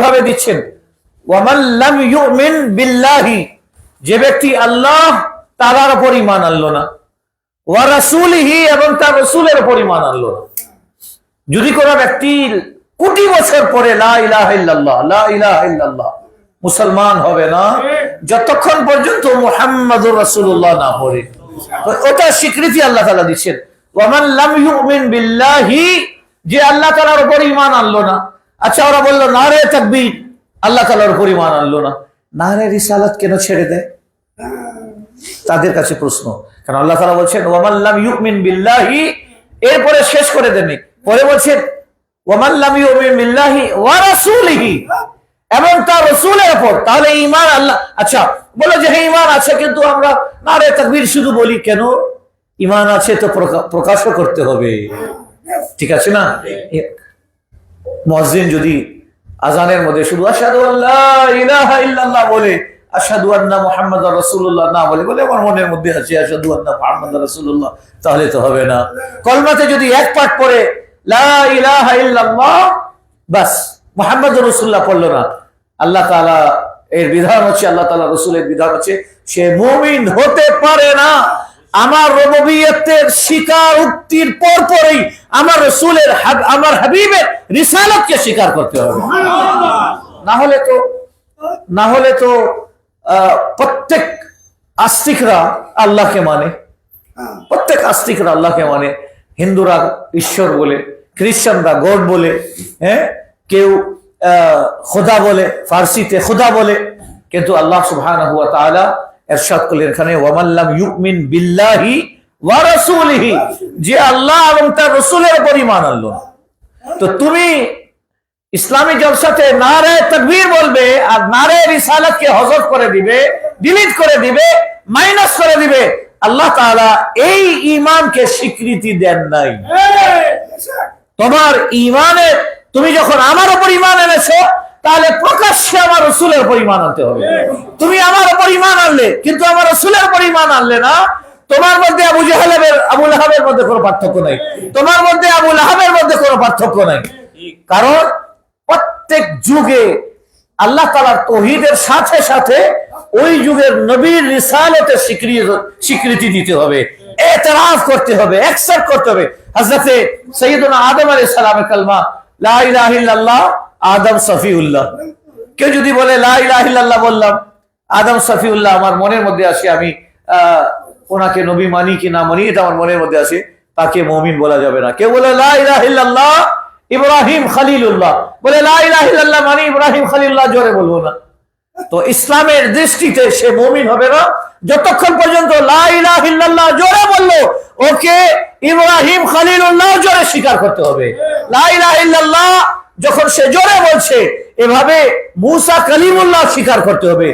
ভাবে দিচ্ছেন, ওয়ামান লাম ইউমিন বিল্লাহি, যে ব্যক্তি আল্লাহ তাআলার উপর ঈমান আনলো না, ওয়া রাসূলিহি, এবং তার রাসূলের উপর ঈমান আনলো না। যদি কোন ব্যক্তি কোটি বছর পরে লা ইলাহা ইল্লাল্লাহ লা ইলাহা ইল্লাল্লাহ মুসলমান হবে না যতক্ষণ পর্যন্ত মুহাম্মাদুর রাসূলুল্লাহ না পড়ে। ওটা স্বীকৃতি আল্লাহ তাআলা দিচ্ছেন। ওয়ামান লাম ইউমিন বিল্লাহি, যে আল্লাহ তাআলার উপর ঈমান আনলো না। আচ্ছা, ওরা বললো নারে তাকবীর, আল্লাহ তাআলার উপর ঈমান আনলো না, নারে রিসালাত কেন ছেড়ে দেয়? তাদের কাছে প্রশ্ন। কারণ আল্লাহ তাআলা বলছেন ওয়ামান লাম ইউমিন বিল্লাহি, এরপরে শেষ করে দেননি, পরে বলছেন ওয়ামান লাম ইউমিন বিল্লাহি ওয়া রাসূলিহি, এবং তার রাসূলের উপর। তাহলে ঈমান আল্লাহ, আচ্ছা বলে যে হ্যাঁ ঈমান আছে, কিন্তু আমরা নারে তাকবীর শুধু বলি কেন? ঈমান আছে তো প্রকাশও করতে হবে, ঠিক আছে না? মুয়াজ্জিন যদি আজানের মধ্যে শুধু আশহাদু আল্লা ইলাহা ইল্লাল্লাহ বলে, আশহাদু আন্না মুহাম্মাদুর রাসূলুল্লাহ না বলে, বলে আমার মনের মধ্যে আছে আশহাদু আন্না মুহাম্মাদুর রাসূলুল্লাহ, তাহলে তো হবে না। কলমাতে যদি এক পাঠ পড়ে লা ইলাহা ইল্লাল্লাহ, বাস মুহাম্মাদুর রাসূলুল্লাহ পড়লো না, আল্লাহ তাআলা এর বিধান হচ্ছে, আল্লাহ তাআলা রাসূলের বিধান হচ্ছে সে মুমিন হতে পারে না। আমার রুবুবিয়তের স্বীকার উক্তির পরপরই আমার রাসূলের, আমার হাবিবের রিসালাতকে স্বীকার করতে হবে। না হলে তো প্রত্যেক আস্তিকরা আল্লাহকে মানে, প্রত্যেক আস্তিকরা আল্লাহকে মানে। হিন্দুরা ঈশ্বর বলে, খ্রিস্টানরা গড বলে, হ্যাঁ, কেউ খোদা বলে, ফার্সিতে খোদা বলে, কিন্তু আল্লাহ সুবহানাহু ওয়া তাআলা ইরশাদ করলেন এখানে ওয়ামান লাম ইউমিন বিল্লাহি ওয়া রাসূলিহি, যে আল্লাহ এবং তার রাসূলের উপর ঈমান আনলো না। তো তুমি ইসলামী জলসাতে নারে তাকবীর বলবে আর নারে রিসালাতকে হযফ করে দিবে, ডিলিট করে দিবে, মাইনাস করে দিবে। আল্লাহ তাআলা এই ঈমানকে স্বীকৃতি দেন নাই। তোমার ঈমানে, তুমি যখন আমার উপর ঈমান এনেছো, তাহলে প্রকাশ্যে আমার রাসূলের উপর ঈমান আনতে হবে। তুমি আমার উপর ঈমান আনলে কিন্তু আমার রাসূলের উপর ঈমান আনলে না, তোমার মধ্যে আবু লাহাবের মধ্যে কোনো পার্থক্য নাই, তোমার মধ্যে আবু লাহাবের মধ্যে কোনো পার্থক্য নাই। কারণ প্রত্যেক যুগে আল্লাহ তাআলার তাওহীদের সাথে সাথে ওই যুগের নবীর রিসালাতের স্বীকৃতি দিতে হবে, ইতিরাফ করতে হবে, অ্যাকসেপ্ট করতে হবে। হযরতে সাইয়্যিদুনা আদম আলাইহিস সালামের কালমা লা ইলাহা ইল্লাল্লাহ আদম সফিউল্লাহ। কেউ যদি বলে লা ইলাহা ইল্লাল্লাহ বললাম, আদম সফিউল্লাহ আমার মনের মধ্যে আসে, আমি ওনাকে নবী মানি কি না মানি এটা আমার মনের মধ্যে আসে, তাকে মুমিন বলা যাবে না। কেউ বলে লা ইলাহা ইল্লাল্লাহ ইব্রাহিম খলিলুল্লাহ, বলে লা ইলাহা ইল্লাল্লাহ মানে ইব্রাহিম খলিলুল্লাহ, জোরে বলবো না। তো ইসলামের দৃষ্টিতে সে মুমিন হবে না যতক্ষণ পর্যন্ত লা ইলাহা ইল্লাল্লাহ জোরে বললো, ওকে ইব্রাহিম খলিলুল্লাহ জোরে স্বীকার করতে হবে। লা ইলাহা ইল্লাল্লাহ যখন সে জোরে বলছে, এভাবে মুসা কালিমুল্লাহ স্বীকার করতে হবে,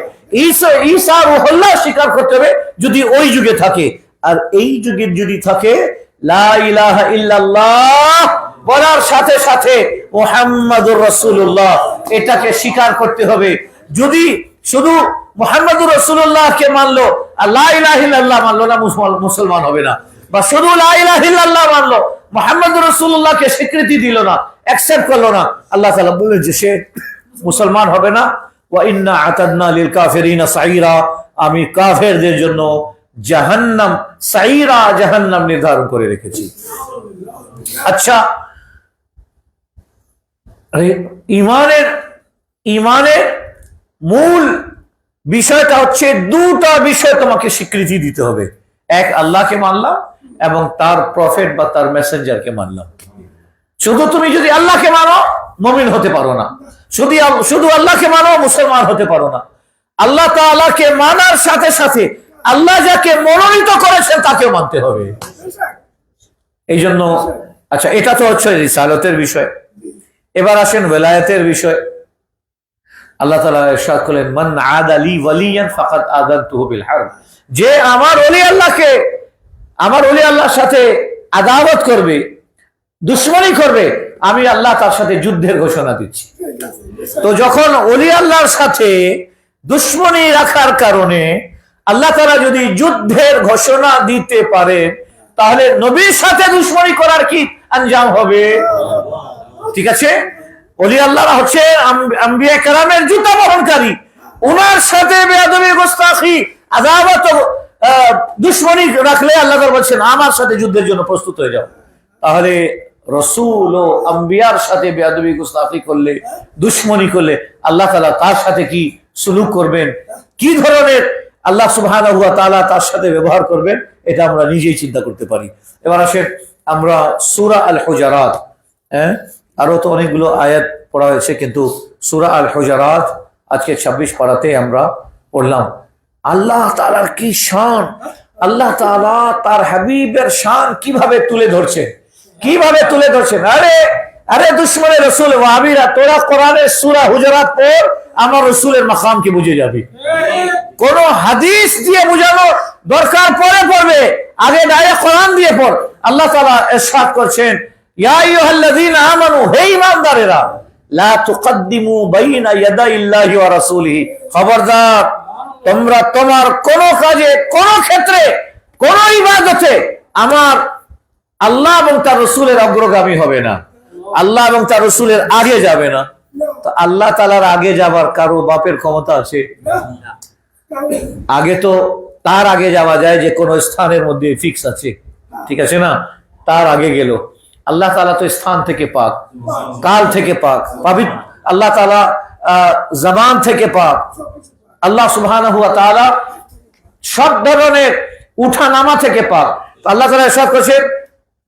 ঈসা রূহুল্লাহ স্বীকার করতে হবে, যদি ওই যুগে থাকে। আর এই যুগে যদি থাকে লা ইলাহা ইল্লাল্লাহ বলার সাথে সাথে মুহাম্মাদুর রাসূলুল্লাহ এটাকে স্বীকার করতে হবে। যদি শুধু মুহাম্মাদুর রাসূলুল্লাহকে মানলো আর লা ইলাহা ইল্লাল্লাহ মানলো না, মুসলমান হবে না। বা শুধু লা ইলাহা ইল্লাল্লাহ মানলো, মুহাম্মাদুর রাসূলুল্লাহকে স্বীকৃতি দিল না, অ্যাকসেপ্ট করলো না, আল্লাহ তাআলা বলেন যে সে মুসলমান হবে না। ওয়া ইন্না আতাদনা লিল কাফিরিনা সাইরা, আমি কাফেরদের জন্য জাহান্নাম, সাইরা জাহান্নাম নির্ধারণ করে রেখেছি। আচ্ছা, ঈমানের মূল বিষয়টা হচ্ছে দুটা বিষয় তোমাকে স্বীকৃতি দিতে হবে। এক, আল্লাহকে মানলাম এবং তার প্রফেট বা তার মেসেঞ্জারকে মানলাম। শুধু তুমি যদি আল্লাহকে মানো মুমিন হতে পারো না, শুধু আল্লাহকে মানো মুসলমান হতে পারো না। আল্লাহ তাআলাকে মানার সাথে সাথে আল্লাহ যাকে মনোনীত করেছেন তাকেও মানতে হবে। এই জন্য আচ্ছা, এটা তো হচ্ছে রিসালাতের বিষয়। এবার আসেন ওয়ালায়াতের বিষয়। আল্লাহ তাআলা ইরশাদ করলেন মান আদা লি ওয়ালিয়ান ফাকাদ আযানতুহু বিল হারব, যে আমার ওলি আল্লাহর সাথে আদাওয়াত করবে, দুশমনী করবে, আমি আল্লাহ তার সাথে যুদ্ধের ঘোষণা দিচ্ছি। তো যখন ওলি আল্লাহর সাথে দুশমনী রাখার কারণে আল্লাহ তাআলা যদি যুদ্ধের ঘোষণা দিতে পারে, তাহলে নবীর সাথে দুশমনী করার কি আঞ্জাম হবে? ঠিক আছে, ওলি আল্লাহরা হচ্ছে আম্বিয়া কেরামের জুতা বহনকারী, ওনার সাথে বেয়াদবি গোস্তাখি আযাবত দুশমনী রাখলে আল্লাহ বলছেন আমার সাথে যুদ্ধের জন্য প্রস্তুত হয়ে যাও। তাহলে রসুল ও আম্বিয়ার সাথে বেয়াদবি গোস্তাখি করলে, দুশমনী করলে আল্লাহ তাআলা তার সাথে কি সুলুক করবেন, কি ধরনের আল্লাহ সুবহানাহু ওয়া তাআলা তার সাথে ব্যবহার করবেন, এটা আমরা নিজেই চিন্তা করতে পারি। এবার আসেন আমরা সূরা আল হুজুরাত, আরো তো অনেকগুলো আয়াত পড়া হয়েছে, কিন্তু সূরা আল হুজুরাত আজকে 26 পারাতে আমরা পড়লাম। আল্লাহ তাআলার কি শান, আল্লাহ তাআলা তার হাবিবের শান কিভাবে তুলে ধরছেন, কিভাবে তুলে ধরছেন। আরে আরে দুশমনে রসুল ওয়াহাবীরা, তোরা কোরআনের সূরা হুজুরাত পড়, আমার রসুলের মাকাম কি বুঝে যাবি। কোন হাদিস দিয়ে বোঝানো দরকার পরে পড়বে, আগে ডাইরেক্ট কোরআন দিয়ে পড়। আল্লাহ তাআলা ইরশাদ করছেন, ইয়া আইয়ুহাল্লাযীনা আমানু, হে ঈমানদারেরা, লা তুকদ্দিমু বাইনা ইয়াদাইল্লাহি ওয়া রাসূলিহি, খবরদার তোমরা তোমার কোন কাজে, কোন ক্ষেত্রে, কোন ইবাদতে আমার আল্লাহ এবং তার রসুলের অগ্রগামী হবে না, আল্লাহ এবং তার রসুলের আগে যাবে না। তো আল্লাহ তাআলার আগে যাবার কারো বাপের ক্ষমতা আছে? আগে তো তার আগে যাওয়া যায় যে কোনো স্থানের মধ্যে ফিক্স আছে, ঠিক আছে না, তার আগে গেল। আল্লাহ তাআলা তো স্থান থেকে পাক, কাল থেকে পাক, পবিত্র আল্লাহ তাআলা জবান থেকে পাক। আল্লাহ সুবহানাহু ওয়া তাআলা সব ধরনের উঠা নামা থেকে পাক। আল্লাহ তাআলা ইরশাদ করেছেন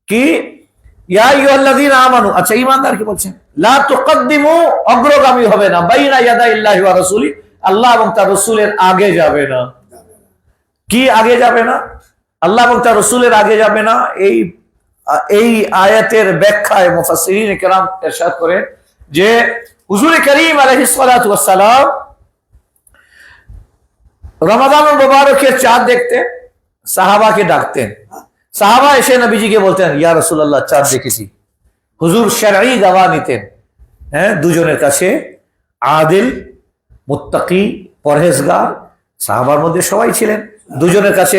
কি, ইয়া আইয়ুহাল্লাযীনা আমানু, আচ্ছা ঈমানদার কি বলছেন, লা তুকদ্দিমু, অগ্রগামী হবে না, বাইনা ইয়াদাইল্লাহি ওয়া রাসূলি, আল্লাহ এবং তার রাসূলের আগে যাবে না। কি আগে যাবে না? আল্লাহ এবং তার রাসূলের আগে যাবে না। এই আয়াতের ব্যাখ্যায় মুফাসসিরিন কিরাম ইরশাদ করেন যে হুজুর করিম আলাইহিস সালাতু ওয়াস সালাম রমাদানুল মুবারকের চাঁদ দেখতে সাহাবাকে ডাকতেন, সাহাবা এসে নবীজিকে বলতেন, ইয়া রাসূলুল্লাহ চাঁদ দেখেছি। হুজুর শরঈ দাওয়া নিতেন, দুজনের কাছে, আদিল, মুত্তাকি, পরহেজগার, সাহাবার মধ্যে সবাই ছিলেন, দুজনের কাছে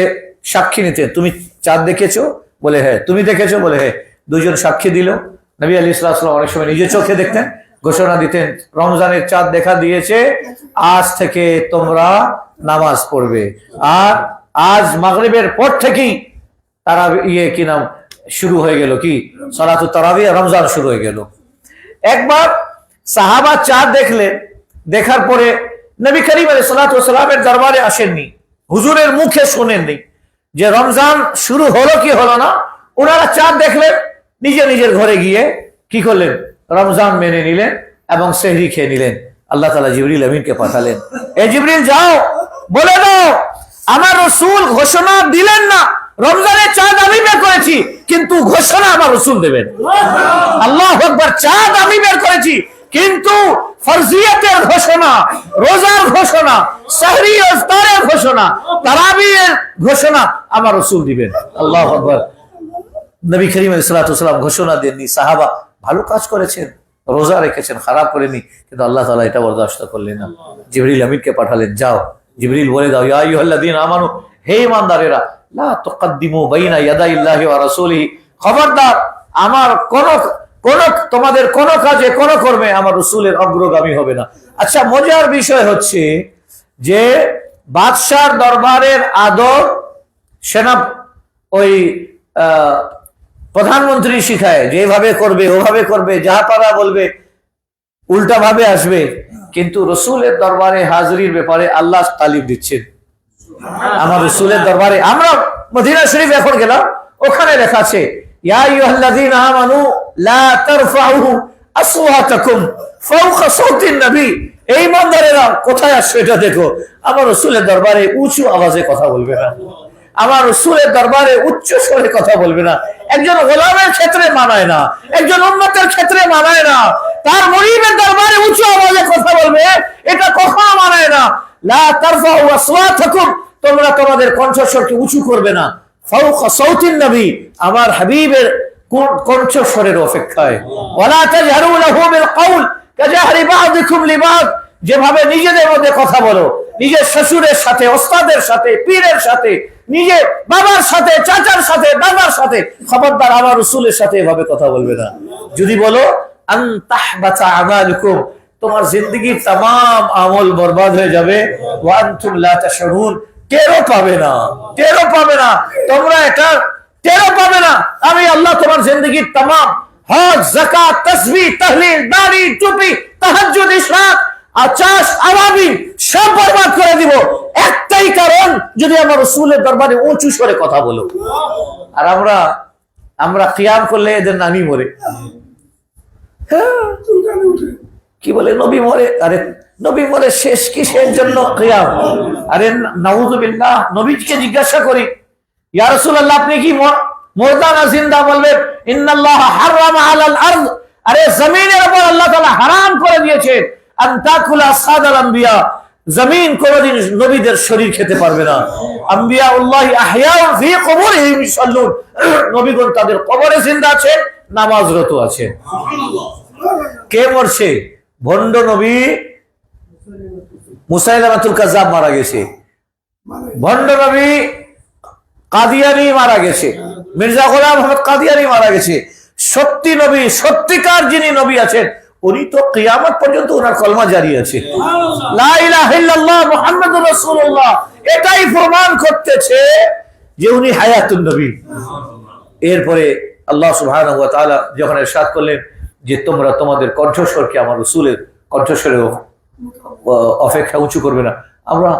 সাক্ষী নিতেন। তুমি চাঁদ দেখেছো? বলে হ্যাঁ। তুমি দেখেছো? বলে হ্যাঁ। দুজন সাক্ষী দিল। নবী আলাইহিস সালাম অনেক সময় নিজে চোখে দেখতেন, ঘোষণা দিতেন, রমজানের চাঁদ দেখা দিয়েছে, আজ থেকে তোমরা নামাজ পড়বে। আর আজ মাগরিবের পর থেকেই তারা কি নাম শুরু হয়ে গেল, কি সালাতুত তারাবিহ, রমজান শুরু হয়ে গেল। একবার সাহাবা চাঁদ দেখলেন, দেখার পরে নবী করিম আলাইহিস সালাতু ওয়াস সালামের দরবারে আসেননি, হুজুরের মুখে শুনেননি যে রমজান শুরু হলো কি হলো না। ওনারা চাঁদ দেখলেন, নিজে নিজের ঘরে গিয়ে কি করলেন, রমজান মেনে নিলেন এবং সেহরি খেয়ে নিলেন। আল্লাহ তাআলা জিবরিল আমিনকে পাঠালেন, এ জিবরিল যাও বলে দাও আমার রাসূল ঘোষণা দিলেন না রমজানের চাঁদ আমি বের করেছি, কিন্তু ঘোষণা আমার রাসূল দেবেন। আল্লাহু আকবার। চাঁদ আমি বের করেছি, কিন্তু ফরজিয়তের ঘোষণা, রোজার ঘোষণা, সেহরি ইফতারের ঘোষণা, তারাবিহের ঘোষণা আমার রাসূল দিবেন। আল্লাহু আকবার। নবী করিম আলাইহিস সালাতু ওয়াস সালাম ঘোষণা দেননি, সাহাবা ভালো কাজ করেছেন, রোজা রেখেছেন, খারাপ করেনি, কিন্তু আল্লাহ তাআলা এটা বরদাস্ত করলেন না। জিবরিল আমিনকে পাঠালেন, যাও জিবরিল বলে দাও, ইয়া আইয়ুহাল্লাযীনা আমানু, হে ঈমানদারেরা, লা তুকদ্দিমু বাইনা ইয়াদাইল্লাহি ওয়া রাসূলিহি, খবরদার আমার কোন তোমাদের কোন কাজে, কোন কর্মে আমার রাসূলের অগ্রগামী হবে না। আচ্ছা, মজার বিষয় হচ্ছে যে বাদশার দরবারের আদব সেনা ওই প্রধানমন্ত্রী শিখায়, যেভাবে করবে ওভাবে করবে, যা পারা বলবে উল্টা ভাবে আসবে, কিন্তু রাসূলের দরবারে হাজিরির ব্যাপারে আল্লাহ তালিম দিচ্ছেন। আমার রাসূলের দরবারে, আমরা মদিনা শরীফ এখন গেলাম, ওখানে লেখা আছে, ইয়া আইয়ুহাল্লাযীনা আমানু লা তারফাউ আসওয়াতাকুম ফাওকা সাওতিন নবী, এই ঈমানদারেরা কোথায় আসছে এটা দেখো, আমার রাসূলের দরবারে উঁচু আওয়াজে কথা বলবে না, আমার রাসূলের দরবারে উচ্চ স্বরে কথা বলবে না। একজন গোলামের ক্ষেত্রে মানায় না, একজন উম্মতের ক্ষেত্রে মানায় না, তার মুরিদের দরবারে উঁচু আওয়াজে কথা বলবে, এটা কখনো মানায় না। লা তারফাউ আসওয়াতাকুম, তোমরা তোমাদের কণ্ঠস্বরকে উঁচু করবে না, ফাওকা সাওতিন নবী, আমার হাবিবের কণ্ঠস্বরের অপেক্ষায়। ওয়ালা তাজহারু লাহু বিল কওল কাজাহরি বা'দিকুম লিবা'দ, যেভাবে নিজেদের মধ্যে কথা বলো, নিজের শ্বশুরের সাথে, ওস্তাদের সাথে, পীরের সাথে, নিজের বাবার সাথে, চাচার সাথে, দাদার সাথে, খবরদার আমার রাসূলের সাথে এভাবে কথা বলবে না। যদি বলো আন তাহবাতা আমালুকুম, তোমার জিন্দেগীর तमाम আমল বরবাদ হয়ে যাবে। ওয়া আনতুম লা তাশউরুন, টেরও পাবে না, টেরও পাবে না, তোমরা এটা টেরও পাবে না। আমি আল্লাহ তোমার জিন্দেগীর तमाम হজ, যাকাত, তাসবিহ, তাহলিল, দাড়ি, টুপি, তাহাজ্জুদ, ইশরাক, আচাশ, আওয়াবিল সব বরবাদ করে দিব, একটাই কারণ, যদি আমার রাসূলের দরবারে উঁচু স্বরে কথা বলো। আর আমরা কিয়াম করলে এদের নানি মরে, কি বলে নবী মরে, আরে নবী মরে শেষ কিসের জন্য কিয়াম? আরে নাউযুবিল্লাহ, নবীকে জিজ্ঞাসা করি, ইয়া রাসূলুল্লাহ আপনি কি মুর্দা না জিন্দা? বলবেন ইন্নাল্লাহ হারামা আলাল আরদ, আরে জমিনের উপর আল্লাহ তাআলা হারাম করে দিয়েছে আন তাকুলা সাদাল আম্বিয়া, জমিন কোনদিন নবীদের শরীর খেতে পারবে না। আম্বিয়াউল্লাহি আহইয়াউ ফি কুবুরিহিম ইউসাল্লুন, নবীগণ তাদের কবরে জিন্দা আছেন, নামাজরত আছেন। কে মরছে? ভণ্ড নবী মুসাইলামাতুল কাজ্জাব মারা গেছে, ভণ্ড নবী কাদিয়ানি মারা গেছে, মির্জা গোলাম আহমদ কাদিয়ানি মারা গেছে। সত্যি নবী, সত্যিকার যিনি নবী আছেন, উনি তো কিয়ামত পর্যন্ত ওনার কলমা জারি আছে, লা ইলাহা ইল্লাল্লাহ মুহাম্মাদুর রাসূলুল্লাহ, এটাই প্রমাণ করতেছে যে উনি হায়াতুন নবী। এরপরে আল্লাহ সুবহানাহু ওয়া তাআলা যখন ইরশাদ করলেন যে তোমরা তোমাদের কণ্ঠস্বরকে আমার রাসূলের কণ্ঠস্বরে অপেক্ষা উঁচু করবে না। আমরা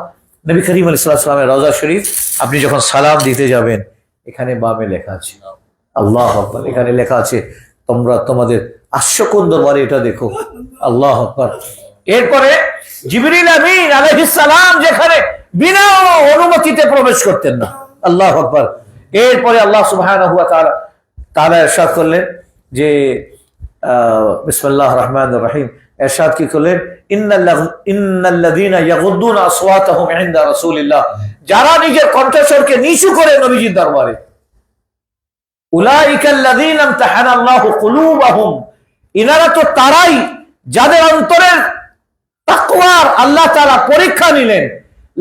নবী করিম আলাইহিস সালামের রওজা শরীফ আপনি যখন সালাম দিতে যাবেন, এখানে বামে লেখা আছে আল্লাহু আকবার, এখানে লেখা আছে তোমরা তোমাদের আশকোন দরবারে এটা দেখো, আল্লাহু আকবার। এরপরে জিবরিল আমিন আলাইহিস সালাম যেখানে বিনা অনুমতিতে প্রবেশ করতেন না, আল্লাহু আকবার। এরপরে আল্লাহ সুবহানাহু ওয়া তাআলা ইরশাদ করলেন যে বিসমিল্লাহির রহমানির রহিম, ইরশাদ কি করলেন, ইন্নাল্লাযীনা ইয়াগুদ্দুনা আসওয়াতাহুম ইনদা রাসূলিল্লাহ, যারা নিজের কণ্ঠস্বরকে নিচু করে নবীজির দরবারে, উলাইকাল্লাযীনা ইমতাহানাল্লাহু কুলুবাহুম, ইনারা তো তারাই যাদের অন্তরের তাকওয়ার আল্লাহ তাআলা পরীক্ষা নিলেন,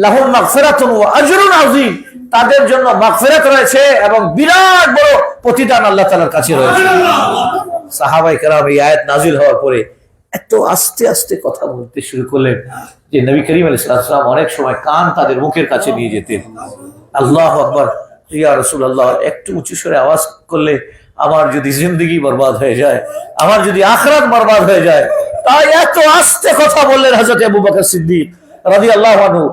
লাহুম মাগফিরাতুন ওয়া আজরুন আযীম, তাদের জন্য মাগফিরাত রয়েছে এবং বিরাট বড় প্রতিদান আল্লাহ তাআলার কাছে রয়েছে। সাহাবায়ে কেরাম এই আয়াত নাযিল হওয়ার পরে এত আস্তে আস্তে কথা বলতে শুরু করলেন যে নবী করিম আলাইহিস সালাম অনেক সময় কান তাদের মুখের কাছে নিয়ে যেতেন। আল্লাহু আকবার, ইয়া রাসূলুল্লাহ, একটু উঁচু স্বরে আওয়াজ করলে আমার যদি জিন্দেগি বরবাদ হয়ে যায়, আমার যদি আখিরাত বরবাদ হয়ে যায়, তাই এত আস্তে কথা বললেন হযরত আবু বকর সিদ্দিক রাদিয়াল্লাহু আনহু,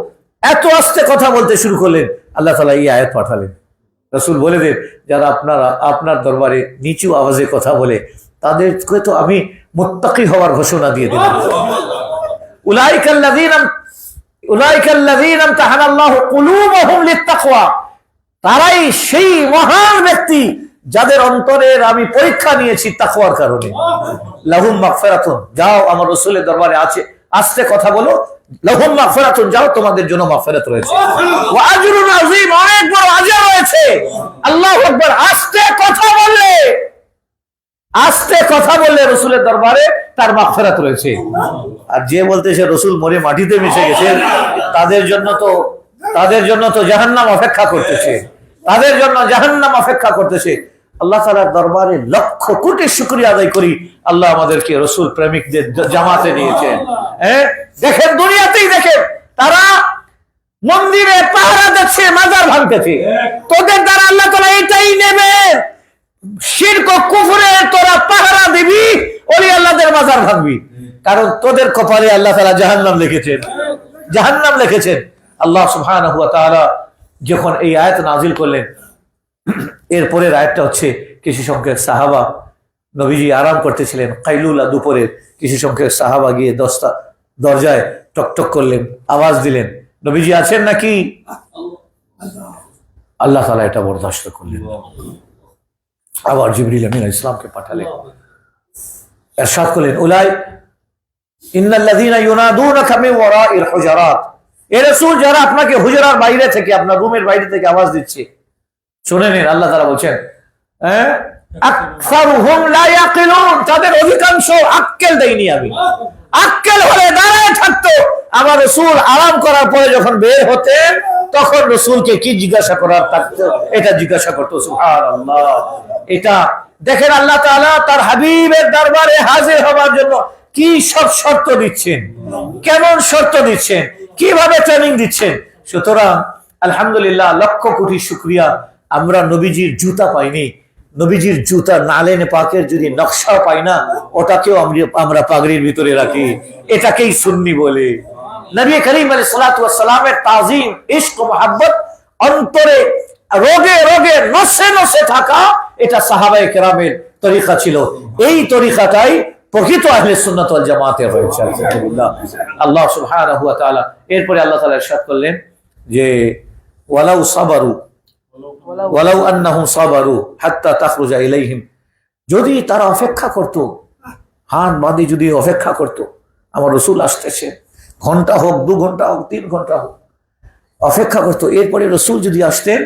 এত আস্তে কথা বলতে শুরু করলেন। আল্লাহ তাআলা এই আয়াত পাঠালেন, রাসূল বলে দেন যারা আপনার দরবারে নিচু আওয়াজে কথা বলে তাদেরকে তো আমি মুত্তাকি হওয়ার ঘোষণা দিয়ে দিলাম। উলাইকাল্লাযীনা ইমতাহানাল্লাহু কুলুবাহুম লিত্তাকওয়া, তারাই সেই মহান ব্যক্তি যাদের অন্তরের আমি পরীক্ষা নিয়েছি তাকওয়ার কারণে। লাহুম মাগফিরাতুন, যাও আমার রাসূলের দরবারে আছে, আস্তে কথা বলো, লাহুম মাগফিরাতুন, যাও তোমাদের জন্য মাগফিরাত রয়েছে, ওয়া আজরুন আযীম, অনেক বড় আজর রয়েছে। আল্লাহু আকবার, আস্তে কথা বললে, আস্তে কথা বললে রসুলের দরবারে তার মাগফিরাত রয়েছে। আর যে বলতেছে রসুল মরে মাটিতে মিশে গেছে, তাদের জন্য তো জাহান্নাম অপেক্ষা করতেছে, তাদের জন্য জাহান্নাম অপেক্ষা করতেছে। আল্লাহ তাআলার দরবারে লক্ষ কোটি শুকরিয়া আদায় করি, আল্লাহ আমাদেরকে রসুল প্রেমিকদের জামাতে নিয়েছেন। দেখেন দুনিয়াতেই দেখেন, তারা মন্দিরে পাহারা দিচ্ছে, মাজার ভাঙতেছে, তোদের দ্বারা আল্লাহ তাআলা এটাই নেবে, শিরক ও কুফরে তোরা পাহারা দিবি, ওলি আল্লাহদের মাজার ভাঙবি, কারণ তোদের কপালে আল্লাহ তাআলা জাহান্নাম লিখেছেন, জাহান্নাম লিখেছেন। আল্লাহ সুবহানাহু ওয়া তাআলা যখন এই আয়াত নাযিল করলেন, এরপরের আয়াতটা হচ্ছে কিছু সংখ্যক সাহাবা, নবীজি আরাম করতেছিলেন কাইলুলা দুপুরে, কিছু সংখ্যক সাহাবা গিয়ে দরজায় টকটক করলেন, আওয়াজ দিলেন নবীজি আছেন নাকি? আল্লাহ তাআলা এটা বরদাস্ত করলেন, আবার জিবরিল আমিন আলাইহিস সালামকে পাঠালেন, ইরশাদ করলেন ইন্নাল্লাযীনা ইউনাদুনাকা মিন ওয়ারাইল হুজুরাত, এ রাসূল যারা আপনাকে হুজরার বাইরে থেকে, আপনার রুমের বাইরে থেকে আওয়াজ দিচ্ছে, শুনে নিন। আল্লাহ তাআলা বলেন আকসারুহুম লা ইয়াকিলুন, তাদের অধিকাংশ আক্কেল দেইনি আমি, আক্কেল হলে দাঁড়ায় থাকতো। আমার রাসূল আরাম করার পরে যখন বের হতেন, তখন রাসূলকে কি জিজ্ঞাসা করার থাকতো এটা জিজ্ঞাসা করতো। সুবহানাল্লাহ, এটা দেখেন আল্লাহ তাআলা তার হাবিবের দরবারে হাজির হওয়ার জন্য কি সব শর্ত দিচ্ছেন, কেমন শর্ত দিচ্ছেন, কিভাবে ট্রেনিং দিচ্ছেন। সুতরাং আলহামদুলিল্লাহ, লক্ষ কোটি শুকরিয়া, আমরা নবীজির জুতা পাইনি, নবীজির জুতা নালেন পাকের যদি নকশাও পাই না, ওটাকেও আমরা পাগড়ির ভিতরে রাখি, এটাকেই সুন্নি বলে। নবী করিম আলাইহিস সালাতু ওয়াস সালামের তাজিম, ইশক ও মুহাব্বত অন্তরে রোগে রোগে নসে নসে থাকা, এটা সাহাবায়ে কেরামের তরিকা ছিল। এই তরিকাটাই প্রকৃত আহলে সুন্নাত ওয়াল জামাতের হয়েছে আলহামদুলিল্লাহ। আল্লাহ সুবহানাহু ওয়া তাআলা এরপরে আল্লাহ তাআলা ইরশাদ করলেন যে ওয়ালাউ সাবারু ওয়ালাউ আন্নাহুম সাবারু হাত্তা তাখরুজা ইলাইহিম, যদি তারা অপেক্ষা করত, হাত বাঁধে যদি অপেক্ষা করত, আমার রাসূল আসতেছে, ঘন্টা হোক, 2 ঘন্টা হোক, 3 ঘন্টা হোক, অপেক্ষা করত, এরপরে রাসূল যদি আসতেন,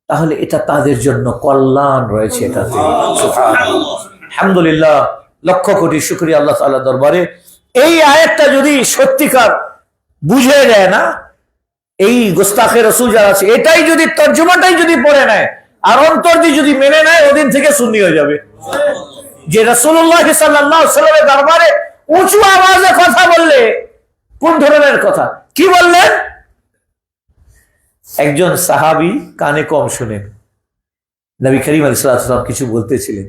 তাহলে এটা তাদের জন্য কল্যাণ রয়েছে এটাতে। সুবহানাল্লাহ, আলহামদুলিল্লাহ, লক্ষ কোটি শুকরিয়া আল্লাহ তাআলার দরবারে। এই আয়াতটা যদি সত্যিকার বুঝে যায় না, এই গোস্তাখে রাসূল যারা আছে, এটাই যদি তর্জমাটাই যদি পড়ে নেয় আর অন্তর দিয়ে যদি মেনে নেয়, ওদিন থেকে সুন্নি হয়ে যাবে। যে রাসূলুল্লাহ সাল্লাল্লাহু আলাইহি ওয়াসাল্লামের দরবারে উঁচু আওয়াজে কথা বললে, কোন ধরনের কথা, কি বললেন? একজন সাহাবী কানে কম শুনেন, নবী করিম আলাইহিস সালাম কিছু বলতেছিলেন,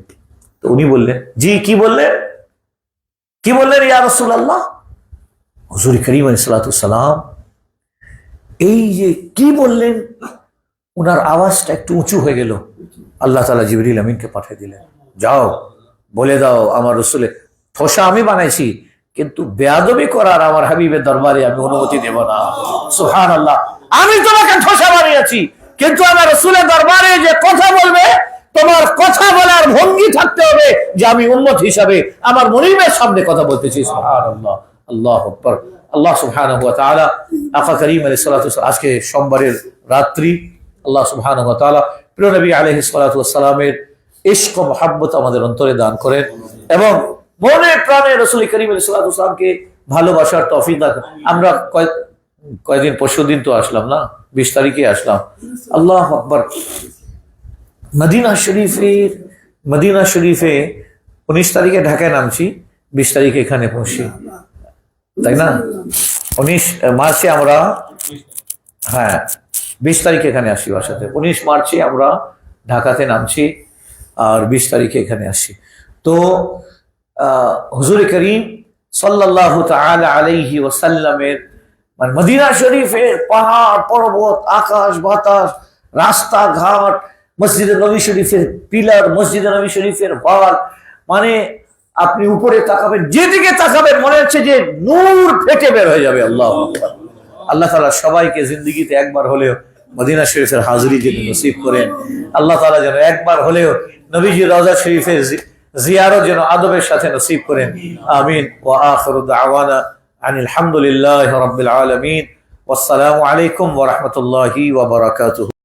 তো উনি বললেন, জি কি বললেন, কি বললেন ইয়া রাসূলুল্লাহ? হুজুর করিম আলাইহিস সালাম এই যে কি বললেন, ওনার আওয়াজটা একটু উঁচু হয়ে গেল। আল্লাহ তাআলা জিবরিল আমিনকে পাঠিয়ে দিলেন, যাও বলে দাও আমার রাসূলের ঠোসা আমি বানাইছি, কিন্তু বেয়াদবি করার আমার হাবিবের দরবারে আমি অনুমতি দেব না। সুবহানাল্লাহ, আমি তোমাকে ঠোসা বানিয়েছি, কিন্তু আমার রাসূলের দরবারে যে কথা বলবে, তোমার কথা বলার ভঙ্গি থাকতে হবে যে আমি উম্মত হিসাবে আমার মুনিবের সামনে কথা বলতেছি। সুবহানাল্লাহ, আল্লাহু আকবার। আল্লাহ সুবহানাহু ওয়া তাআলা আকা করিম আলাইহিস সালাতু ওয়াস, আজকে সোমবারের রাত্রি, আল্লাহ সুবহানাহু ওয়া তাআলা প্রিয় নবী আলাইহিস সালাতু ওয়াস সালামের ইশক ও মুহাব্বত আমাদের অন্তরে দান করেন এবং মনে প্রাণে রাসূল করিম আলাইহিস সালাতু ওয়াস সালামকে ভালোবাসার তৌফিক দান। আমরা কয়েকদিন পরশুদিন তো আসলাম না, 20 তারিখে আসলাম। আল্লাহু আকবার। মদিনা শরীফে 19 তারিখে ঢাকায় নামছি, 20 তারিখে এখানে পৌঁছি, তাই না? 19 মার্চে আমরা, হ্যাঁ 20 তারিখে এখানে আসি বাসাতে, 19 মার্চে আমরা ঢাকাতে নামছি আর 20 তারিখে এখানে আসি। তো হুজুর করিম সাল্লাল্লাহু তাআলা আলাইহি ওয়াসাল্লামের মানে মদিনা শরীফের পাহাড় পর্বত, আকাশ বাতাস, রাস্তাঘাট, মসজিদে নবী শরীফের পিলার, মসজিদে নবী শরীফের ওয়াল, মানে আপনি উপরে তাকাবেন, যেদিকে তাকাবেন মনে হচ্ছে যে নূর ফেটে বের হয়ে যাবে। আল্লাহু আকবার। আল্লাহ তাআলা সবাইকে জিন্দেগিতে একবার হলেও মদিনা শরীফের হাজিরি যেন নসিব করেন। আল্লাহ তাআলা যেন একবার হলেও নবীজির রওজা শরীফের জিয়ারত যেন আদবের সাথে নসিব করেন। আমিন। ওয়া আখিরু দাওয়ানা আনিল হামদুলিল্লাহি রাব্বিল আলামিন। ওয়াসসালামু আলাইকুম ওয়া রাহমাতুল্লাহি ওয়া বারাকাতুহু।